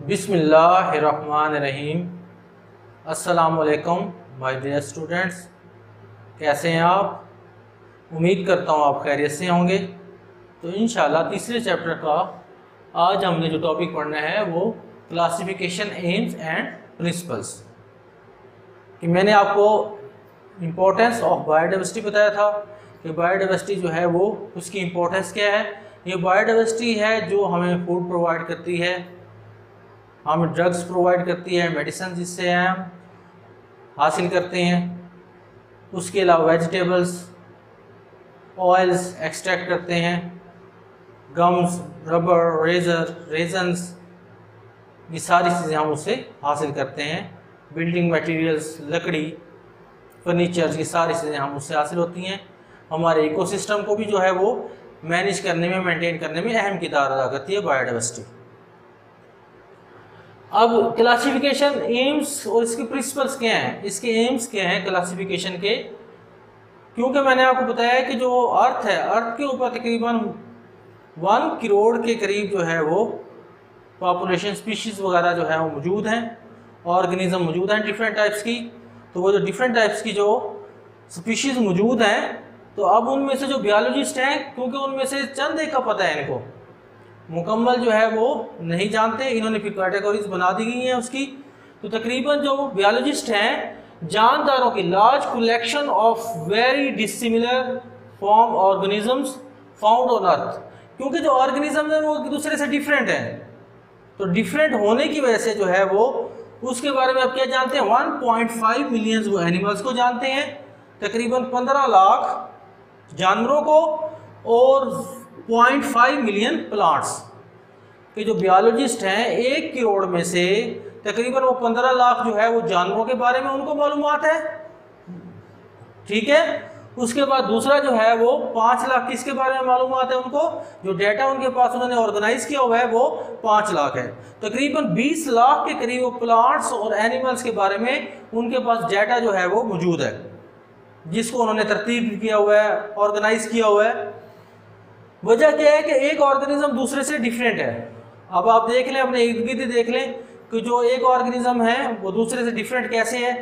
बिस्मिल्लाहिर्रहमानिर्रहीम। अस्सलामुअलैकुम my dear students, कैसे हैं आप? उम्मीद करता हूँ आप खैरियत से होंगे। तो इंशाल्लाह तीसरे चैप्टर का आज हमने जो टॉपिक पढ़ना है वो क्लासिफिकेशन एम्स एंड प्रिंसिपल्स। कि मैंने आपको इम्पोर्टेंस ऑफ बायोडाइवर्सिटी बताया था कि बायोडाइवर्सिटी जो है वो उसकी इम्पोर्टेंस क्या है। ये बायोडाइवर्सिटी है जो हमें फूड प्रोवाइड करती है, हमें ड्रग्स प्रोवाइड करती है, मेडिसिन जिससे हम हासिल करते हैं। उसके अलावा वेजिटेबल्स, ऑयल्स एक्सट्रैक्ट करते हैं, गम्स, रबर, रेजन्स, ये सारी चीज़ें हम उससे हासिल करते हैं। बिल्डिंग मटेरियल्स, लकड़ी, फर्नीचर्स, ये सारी चीज़ें हम उससे हासिल होती हैं। हमारे इकोसिस्टम को भी जो है वो मैनेज करने में, मेंटेन करने में अहम किरदार अदा करती है बायोडाइवर्सिटी। अब क्लासिफिकेशन एम्स और इसके प्रिंसिपल्स क्या हैं, इसके एम्स क्या हैं क्लासिफिकेशन के। क्योंकि मैंने आपको बताया कि जो अर्थ है, अर्थ के ऊपर तकरीबन 1 करोड़ के करीब जो है वो पॉपुलेशन, स्पीशीज़ वगैरह जो है वो मौजूद हैं, ऑर्गेनिज्म मौजूद हैं डिफरेंट टाइप्स की। तो वो जो डिफरेंट टाइप्स की जो स्पीशीज़ मौजूद हैं, तो अब उनमें से जो बायोलॉजिस्ट हैं, क्योंकि उनमें से चंद एक का पता है, इनको मुकम्मल जो है वो नहीं जानते, इन्होंने फिर कैटेगरीज बना दी गई हैं उसकी। तो तकरीबन जो बायोलॉजिस्ट हैं, जानदारों की large collection of very dissimilar form organisms found on earth. क्योंकि जो ऑर्गेनिज्म है वो एक दूसरे से डिफरेंट हैं, तो डिफरेंट होने की वजह से जो है वो उसके बारे में आप क्या जानते हैं, 1.5 मिलियन वो एनिमल्स को जानते हैं, तकरीबन 15 लाख जानवरों को, और 0.5 मिलियन प्लांट्स के जो बायोलॉजिस्ट हैं 1 करोड़ में से तकरीबन वो 15 लाख जो है वो जानवरों के बारे में उनको मालूमात है, ठीक है। उसके बाद दूसरा जो है वो 5 लाख किसके बारे में मालूमात है उनको, जो डेटा उनके पास उन्होंने ऑर्गेनाइज किया हुआ है वो 5 लाख है। तकरीबन 20 लाख के करीब वो प्लांट्स और एनिमल्स के बारे में उनके पास डेटा जो है वो मौजूद है, जिसको उन्होंने तरतीब किया हुआ है, ऑर्गेनाइज किया हुआ है। वजह क्या है कि एक ऑर्गेनिज्म दूसरे से डिफरेंट है। अब आप देख लें, अपने इर्द गिर्द देख लें कि जो एक ऑर्गेनिज्म है वो दूसरे से डिफरेंट कैसे है,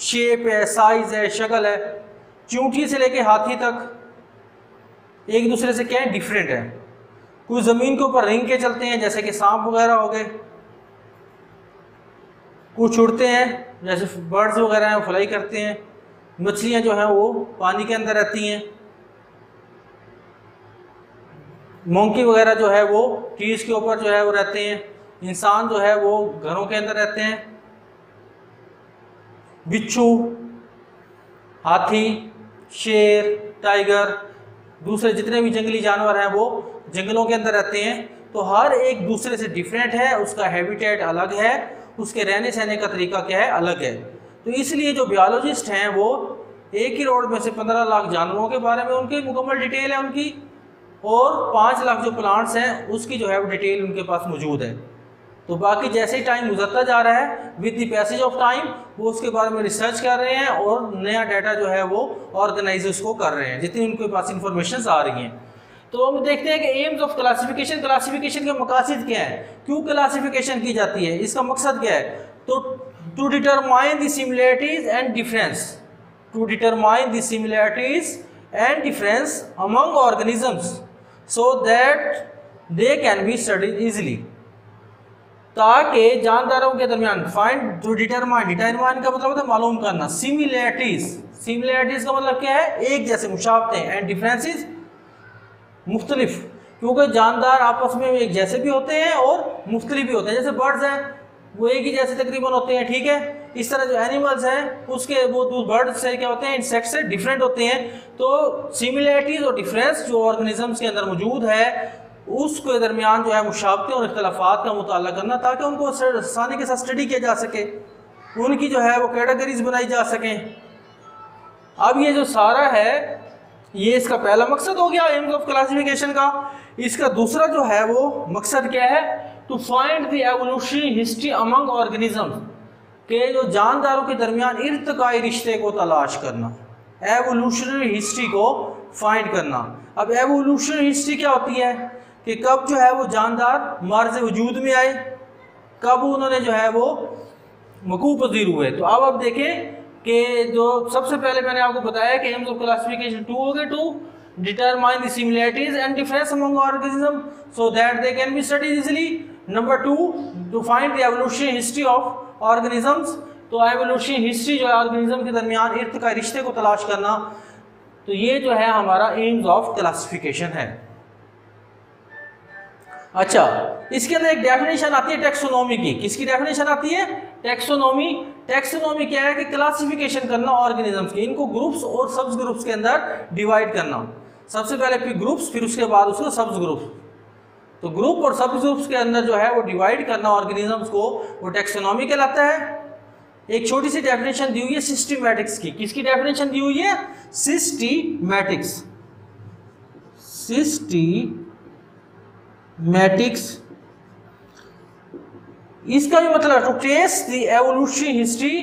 शेप है, साइज है, शक्ल है, चूंटी से लेके हाथी तक एक दूसरे से क्या है, डिफरेंट है। कुछ ज़मीन के ऊपर रेंग के चलते हैं जैसे कि सांप वगैरह हो गए, कुछ उड़ते हैं जैसे बर्ड्स वगैरह हैं, फ्लाई करते हैं, मछलियाँ जो हैं वो पानी के अंदर रहती हैं, मोंकी वगैरह जो है वो ट्रीज के ऊपर जो है वो रहते हैं, इंसान जो है वो घरों के अंदर रहते हैं, बिच्छू, हाथी, शेर, टाइगर, दूसरे जितने भी जंगली जानवर हैं वो जंगलों के अंदर रहते हैं। तो हर एक दूसरे से डिफरेंट है, उसका हैबिटेट अलग है, उसके रहने सहने का तरीका क्या है, अलग है। तो इसलिए जो बायोलॉजिस्ट हैं वो 1 करोड़ में से 15 लाख जानवरों के बारे में उनकी मुकम्मल डिटेल है उनकी, और 5 लाख जो प्लांट्स हैं उसकी जो है वो डिटेल उनके पास मौजूद है। तो बाकी जैसे ही टाइम गुजरता जा रहा है, with the passage of time, वो उसके बारे में रिसर्च कर रहे हैं और नया डाटा जो है वो ऑर्गेनाइज उसको कर रहे हैं, जितनी उनके पास इंफॉर्मेशन आ रही हैं। तो हम देखते हैं कि एम्स ऑफ क्लासिफिकेशन, क्लासिफिकेशन के मकासद क्या है, क्यों क्लासिफिकेशन की जाती है, इसका मकसद क्या है। तो to determine the similarities and difference, to determine the similarities and difference among organisms so that they can be studied easily, ताकि जानदारों के दरमियान फाइंड टू डिटरमाइन, डिटरमाइन का मतलब होता है मालूम करना, सिमिलैरिटीज, सिमिलैरिटीज का मतलब क्या है, एक जैसे मुशाबते, एंड डिफरेंसेस मुख्तलिफ, क्योंकि जानदार आपस में एक जैसे भी होते हैं और मुख्तलिफ भी होते हैं। जैसे बर्ड्स हैं वो एक ही जैसे तकरीबन होते हैं, ठीक है। इस तरह जो एनिमल्स हैं उसके वो बर्ड से क्या होते हैं, इंसेक्ट से डिफरेंट होते हैं। तो सिमिलैरिटीज और डिफरेंस जो ऑर्गेनिजम्स के अंदर मौजूद है उसके दरमियान जो है मुशाबते और इख्तलाफात का मुताला करना, ताकि उनको आसानी के साथ स्टडी किया जा सके, उनकी जो है वो कैटेगरीज बनाई जा सकें। अब ये जो सारा है ये इसका पहला मकसद हो गया एम्स ऑफ क्लासिफिकेशन का। इसका दूसरा जो है वो मकसद क्या है, to find the evolutionary history among organisms, के जो जानदारों के दरमियान इर्तिकाई रिश्ते को तलाश करना, एवोल्यूशनरी हिस्ट्री को फाइंड करना। अब एवोल्यूशनरी हिस्ट्री क्या होती है कि कब जो है वो जानदार मार्ज़ वजूद में आए, कब उन्होंने जो है वो वकूफ़ पज़ीर हुए। तो अब आप देखें कि जो सबसे पहले मैंने आपको बताया कि एम्स ऑफ क्लासिफिकेशन 2 हो गए, to determine the similarities and difference among organism so that they can be studied easily. Number 2 to find the evolutionary history of organisms. तो एवोल्यूशनरी हिस्ट्री जो है ऑर्गेनिज्म के दरमियान इर्तिकाई रिश्ते को तलाश करना। तो ये जो है हमारा एम्स ऑफ क्लासिफिकेशन है। अच्छा, इसके अंदर एक डेफिनेशन आती है टेक्सोनोमी की। किसकी डेफिनेशन आती है? टेक्सोनोमी। टेक्सोनोमी क्या है कि क्लासिफिकेशन करना ऑर्गेनिजम्स की, इनको ग्रुप्स और सब्स ग्रुप्स के अंदर डिवाइड करना। सबसे पहले फिर ग्रुप्स, फिर उसके बाद उसको सब्स ग्रुप्स। तो ग्रुप और सब ग्रुप्स के अंदर जो है वो डिवाइड करना ऑर्गेनिजम्स को, वो टेक्सोनॉमी कहलाता है। एक छोटी सी डेफिनेशन दी हुई है सिस्टमैटिक्स की। किसकी डेफिनेशन दी हुई है? सिस्टमैटिक्स। सिस्टमैटिक्स इसका भी मतलब to trace the evolutionary history,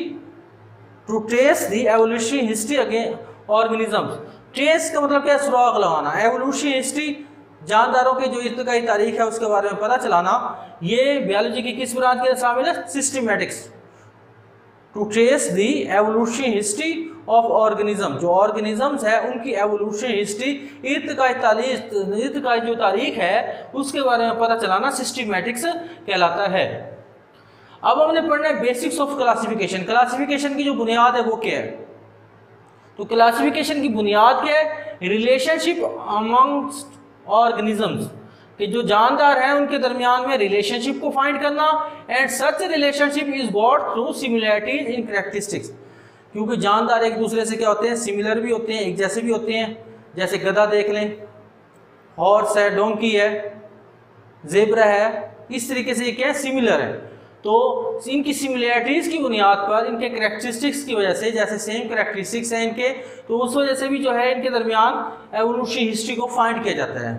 to trace the evolutionary history again organisms. Trace का मतलब क्या है? सुराग लगाना। एवोल्यूशनरी हिस्ट्री, जानदारों की जो इर्तिकाई तारीख है उसके बारे में पता चलाना। ये बायोलॉजी की किस ब्रांच के शामिल है? Systematics. To trace the evolutionary history of organism, जो ऑर्गेनिजम्स है उनकी एवोल्यूशनरी हिस्ट्री, इर्तिकाई जो तारीख है उसके बारे में पता चलाना सिस्टमैटिक्स कहलाता है। अब हमने पढ़ना है बेसिक्स ऑफ क्लासिफिकेशन। क्लासिफिकेशन की जो बुनियाद है वो क्या है? तो क्लासिफिकेशन की बुनियाद क्या है? रिलेशनशिप अमंगस्ट ऑर्गेनिजम्स, कि जो जानदार हैं उनके दरमियान में रिलेशनशिप को फाइंड करना। And such relationship is got through similarities in characteristics, क्योंकि जानदार एक दूसरे से क्या होते हैं? सिमिलर भी होते हैं, एक जैसे भी होते हैं। जैसे गधा देख लें, हॉर्स है, डोंकी है, ज़ेब्रा है, इस तरीके से ये क्या है? सिमिलर है। तो इनकी सिमिलरिटीज़ की बुनियाद पर, इनके कैरेक्टरिस्टिक्स की वजह से, जैसे सेम कैरेक्टरिस्टिक्स हैं इनके, तो उस वजह से भी जो है इनके दरमियान एवोल्यूशनरी हिस्ट्री को फाइंड किया जाता है।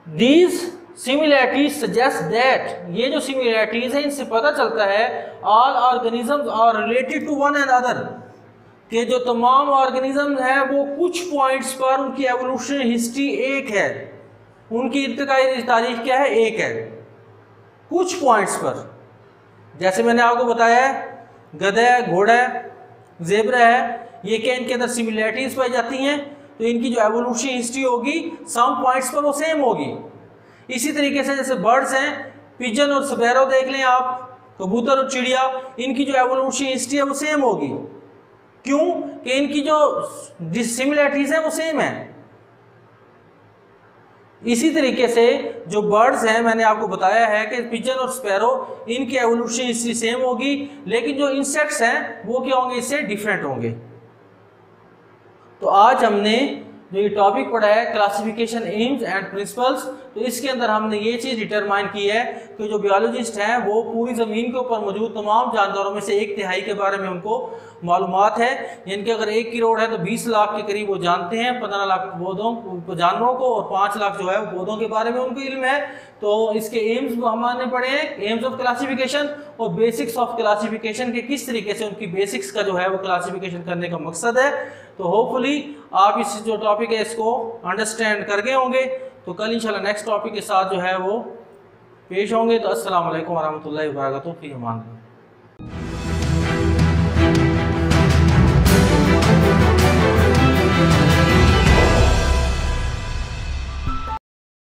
These similarities suggest that, ये जो similarities हैं इनसे पता चलता है all organisms are related to one another, कि जो तमाम organisms हैं वो कुछ पॉइंट्स पर उनकी एवोल्यूशनरी हिस्ट्री एक है, उनकी इर्तिकाई तारीख क्या है? एक है, कुछ पॉइंट्स पर। जैसे मैंने आपको बताया है, गधा है, घोड़ा है, ज़ेब्रा है, ये क्या इनके अंदर सिमिलरिटीज पाई जाती हैं, तो इनकी जो एवोल्यूशनरी हिस्ट्री होगी सम पॉइंट्स पर वो सेम होगी। इसी तरीके से जैसे बर्ड्स हैं, पिजन और स्पैरो देख लें आप, कबूतर और चिड़िया, इनकी जो एवोल्यूशनरी हिस्ट्री है वो सेम होगी। क्यों? कि इनकी जो सिमिलरिटीज हैं वो सेम है। इसी तरीके से जो बर्ड्स हैं, मैंने आपको बताया है कि पिजन और स्पैरो, इनकी एवोल्यूशनरी हिस्ट्री सेम होगी, लेकिन जो इंसेक्ट्स हैं वो क्या होंगे? इससे डिफरेंट होंगे। तो आज हमने जो ये टॉपिक पढ़ा है क्लासिफिकेशन एम्स एंड प्रिंसिपल्स, तो इसके अंदर हमने ये चीज़ डिटरमाइन की है कि जो बायोलॉजिस्ट हैं वो पूरी ज़मीन के ऊपर मौजूद तमाम जानदारों में से 1/3 के बारे में उनको मालूमात है। यानी कि अगर 1 करोड़ है तो 20 लाख के करीब वो जानते हैं, 15 लाख पौधों जानवरों को, और 5 लाख जो है वो पौधों के बारे में उनको इल्म है। तो इसके एम्स हमने पढ़े हैं, एम्स ऑफ क्लासिफिकेशन और बेसिक्स ऑफ क्लासिफिकेशन के किस तरीके से उनकी बेसिक्स का जो है वो क्लासिफिकेशन करने का मकसद है। तो होपफुली आप इस जो टॉपिक है इसको अंडरस्टैंड कर गए होंगे। तो कल इंशाल्लाह नेक्स्ट टॉपिक के साथ जो है वो पेश होंगे। तो अस्सलाम वालेकुम वरहमतुल्लाहि वबरकातुहू। फी अमान।